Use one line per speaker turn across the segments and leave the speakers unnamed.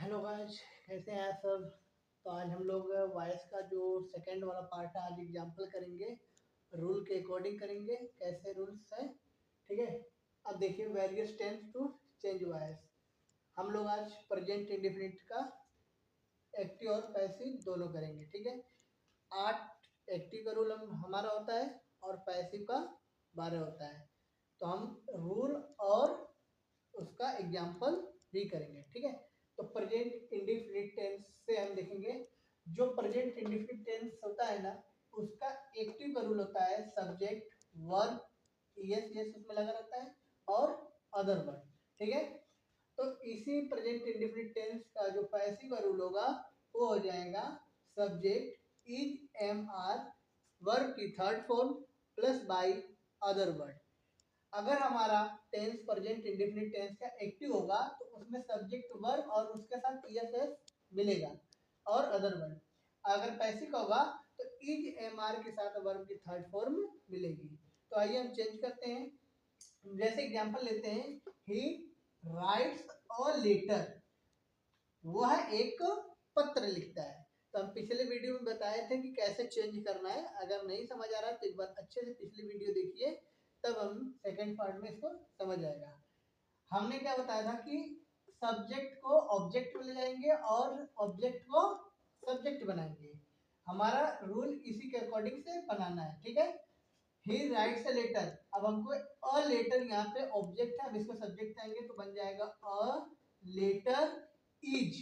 Hello guys, कैसे हैं आप सब। तो आज हम लोग वॉइस का जो सेकंड वाला पार्ट है, आज एग्जांपल करेंगे। रूल के अकॉर्डिंग करेंगे, कैसे रूल्स हैं। ठीक है। अब देखिए, various tense to change voice. हम लोग आज प्रेजेंट इंडेफिनिट का एक्टिव और पैसिव दोनों करेंगे। ठीक है। 8 एक्टिव का रूल हमारा होता है और पैसिव का 12 होता है। तो हम रूल और उसका एग्जाम्पल भी करेंगे। ठीक है। तो प्रेजेंट इंडिफिनिट टेंस से हम देखेंगे। जो प्रेजेंट इंडिफिनिट टेंस होता है ना, उसका एक्टिव का रूल होता है सब्जेक्ट, वर्ब, यस यस उसमें लगा रहता है, और अदर वर्ड। ठीक है। तो इसी प्रेजेंट इंडिफिनिट टेंस का जो पैसिव का रूल होगा, वो हो जाएगा subject is am are, verb की third form plus by other word. अगर हमारा टेंस प्रेजेंट इंडेफिनिट टेंस का एक्टिव होगा तो उसमें सब्जेक्ट वर्ब और उसके साथ ईएसएस मिलेगा और अदर वर्ड। अगर पैसिव होगा तो इज एम आर के साथ वर्ब की थर्ड फॉर्म मिलेगी। तो आइए हम चेंज करते हैं। जैसे एग्जांपल लेते हैं, ही राइट्स अ लेटर। वह एक पत्र लिखता है। तो हम पिछले वीडियो में बताए थे कि कैसे चेंज करना है। अगर नहीं समझ आ रहा तो एक बार अच्छे से पिछली वीडियो देखिए, तब हम सेकंड पार्ट में इसको समझ आएगा। हमने क्या बताया था कि सब्जेक्ट को ऑब्जेक्ट में ले जाएंगे और ऑब्जेक्ट को सब्जेक्ट बनाएंगे। हमारा रूल इसी के अकॉर्डिंग से बनाना है। ठीक है। He writes a letter. अब हमको अ लेटर, यहाँ पे ऑब्जेक्ट है, अब इसको सब्जेक्ट आएंगे तो बन जाएगा अ लेटर इज।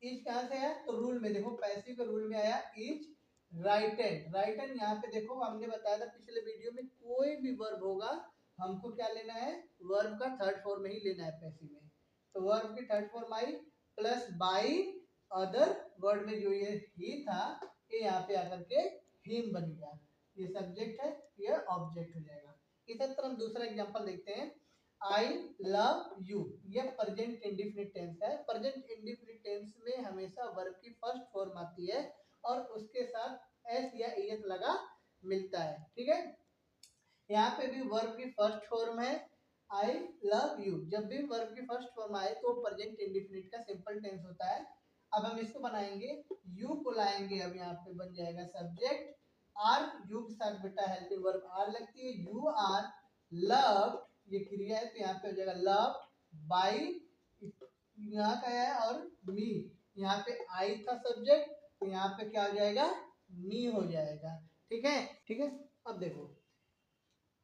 इज कहाँ से आया? तो रूल में देखो, पैसिव के रूल में आया इज राइटन। राइटन यहाँ पे देखो, हमने बताया था पिछले वीडियो में, कोई भी वर्ब होगा हमको क्या लेना है, वर्ब का थर्ड फॉर्म में ही लेना है पैसिव में। तो वर्ब की third form I plus by other word में जो ये ही था, ये यहाँ पे आकर के हिम बन गया। ये सब्जेक्ट है, ये ऑब्जेक्ट हो जाएगा। इसी तरह हम दूसरा एग्जांपल देखते हैं। I love you. ये प्रेजेंट इंडेफिनिट टेंस है। प्रेजेंट इंडेफिनिट टेंस में हमेशा वर्ब की फर्स्ट फॉर्म आती है और उसके साथ एस या एस लगा मिलता है। ठीक है। यहाँ पे भी वर्ब की फर्स्ट फॉर्म है आई लव यू। जब भी वर्ब की फर्स्ट फॉर्म आए तो प्रेजेंट इंडेफिनिट का सिंपल टेंस होता है। अब हम इसको बनाएंगे, यू को लाएंगे, अब यहाँ पे बन जाएगा सब्जेक्ट आर, यू के साथ बेटा हेल्पिंग वर्ब आर लगती है, यू आर लव, ये क्रिया है तो यहाँ पे हो जाएगा लव बाई, यहाँ का है, और मी। यहाँ पे आई था सब्जेक्ट तो यहाँ पे क्या हो जाएगा, मी हो जाएगा। ठीक है। ठीक है। अब देखो,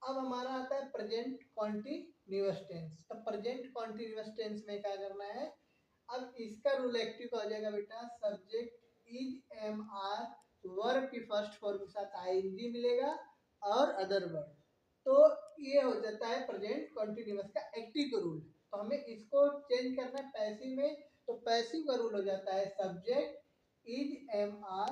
अब हमारा आता है प्रेजेंट कॉन्टिन्यूअस टेंस। तो प्रेजेंट कॉन्टिन्यूअस टेंस में क्या करना है, अब इसका रूल एक्टिव हो जाएगा बेटा subject is am are, verb की फर्स्ट फॉर्म के साथ आईएनजी मिलेगा और अदर वर्ड। तो ये हो जाता है प्रेजेंट कॉन्टिन्यूअस का एक्टिव रूल। तो हमें इसको चेंज करना है पैसिव में। तो पैसिव का रूल हो जाता है subject is am are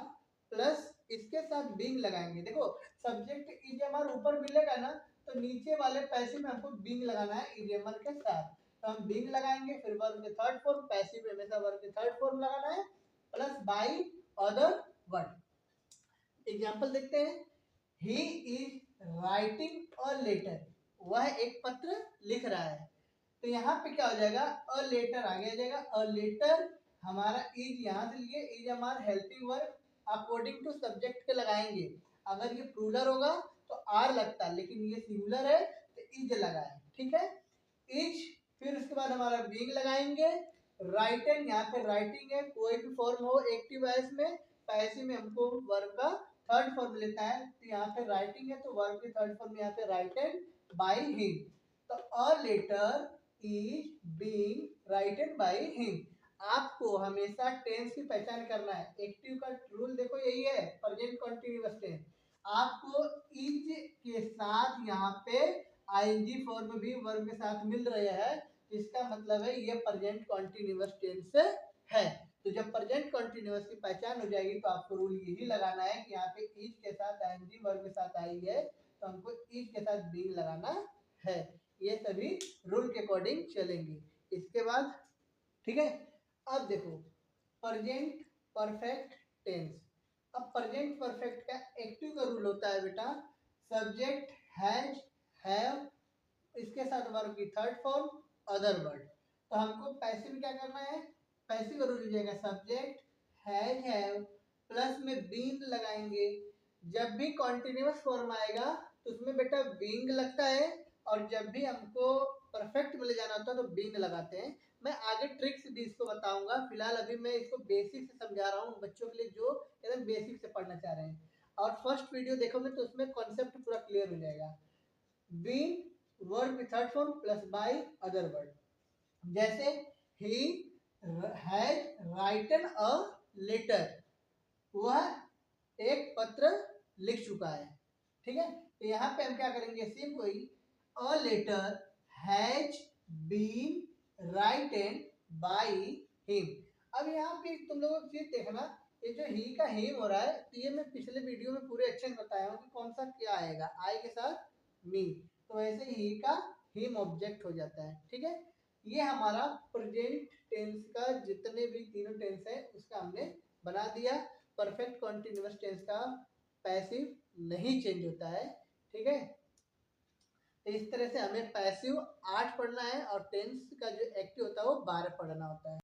plus इसके साथ बिंग लगाएंगे। देखो, सब्जेक्ट इज एम आर ऊपर मिलेगा ना, तो नीचे वाले पैसिव में हमको बिंग लगाना है इज एम आर के साथ। तो हम बिंग लगाएंगे, फिर वर्ब के थर्ड फॉर्म, पैसिव में हमेशा वर्ब के थर्ड फॉर्म लगाना है, plus by other word. Example देखते हैं। He is writing a letter. वह एक पत्र लिख रहा है। तो यहाँ पे क्या हो जाएगा, अ लेटर आगे आ जाएगा। अ लेटर हमारा इज यहाँ से लिए, इज हमारा helping verb according to subject के लगाएंगे। अगर ये प्लूरल होगा तो आर लगता है, लेकिन ये सिंगुलर है तो इज लगा है। ठीक है। इज, फिर उसके बाद हमारा बीइंग लगाएंगे। राइटिंग, यहाँ पे राइटिंग है, कोई भी फॉर्म हो एक्टिव वॉइस में, पैसिव में हमको वर्ब का थर्ड फॉर्म लेता है। तो यहाँ पे राइटिंग है तो वर्ब की थर्ड फॉर्म यहाँ पे राइटेड बाय हिम। तो a letter is being writed by him. आपको हमेशा टेंस की पहचान करना है। एक्टिव का रूल देखो यही है, प्रेजेंट कंटीन्यूअस टेंस। आपको इज के साथ यहाँ पे आईएनजी फॉर्म भी वर्ब के साथ मिल रहे हैं, इसका मतलब है ये प्रेजेंट कंटीन्यूअस टेंस है। तो जब प्रेजेंट कंटीन्यूअस की पहचान हो जाएगी तो आपको रूल यही लगाना है कि यहाँ पे इज के साथ आईएनजी वर्ब के साथ आई है तो हमको इज के साथ बीइंग लगाना है। ये सभी रूल के अकॉर्डिंग चलेंगे। इसके बाद ठीक है। अब देखो, प्रेजेंट परफेक्ट टेंस। अब प्रेजेंट परफेक्ट का एक्टिव का रूल होता है बेटा सब्जेक्ट हैज, हैव, इसके साथ वर्ब की थर्ड फॉर्म अदर वर्ड। तो हमको पैसिव में क्या करना है, पैसिव रूल हो जाएगा सब्जेक्ट हैव प्लस में बीइंग लगाएंगे। जब भी कॉन्टिन्यूअस फॉर्म आएगा तो उसमें बेटा बीइंग लगता है, और जब भी हमको परफेक्ट में ले जाना होता है तो बीइंग लगाते हैं। मैं आगे ट्रिक्स भी इसको बताऊंगा, फिलहाल अभी मैं इसको बेसिक से समझा रहा हूँ बच्चों के लिए जो एकदम बेसिक से पढ़ना चाह रहे हैं। और फर्स्ट वीडियो देखोगे तो उसमें कॉन्सेप्ट पूरा क्लियर हो जाएगा। बीइंग वर्ब में third form plus by other word, जैसे he has written a letter, वह एक पत्र लिख चुका है। ठीक है, तो यहाँ पे हम क्या करेंगे, सेम कोई a letter has been written by him। अब यहाँ पे तुम लोगों को चीज देखना, ये जो ही का हिम हो रहा है, तो ये मैं पिछले वीडियो में पूरे अच्छे से बताया हूँ कि कौन सा क्या आएगा, आई के साथ मी, तो वैसे ही का हिम ऑब्जेक्ट हो जाता है। ठीक है, ये हमारा प्रेजेंट टेंस का जितने भी तीनों टेंस है उसका हमने बना दिया। परफेक्ट कॉन्टिन्यूअस टेंस का पैसिव नहीं चेंज होता है। ठीक है, तो इस तरह से हमें पैसिव 8 पढ़ना है और टेंस का जो एक्टिव होता है वो 12 पढ़ना होता है।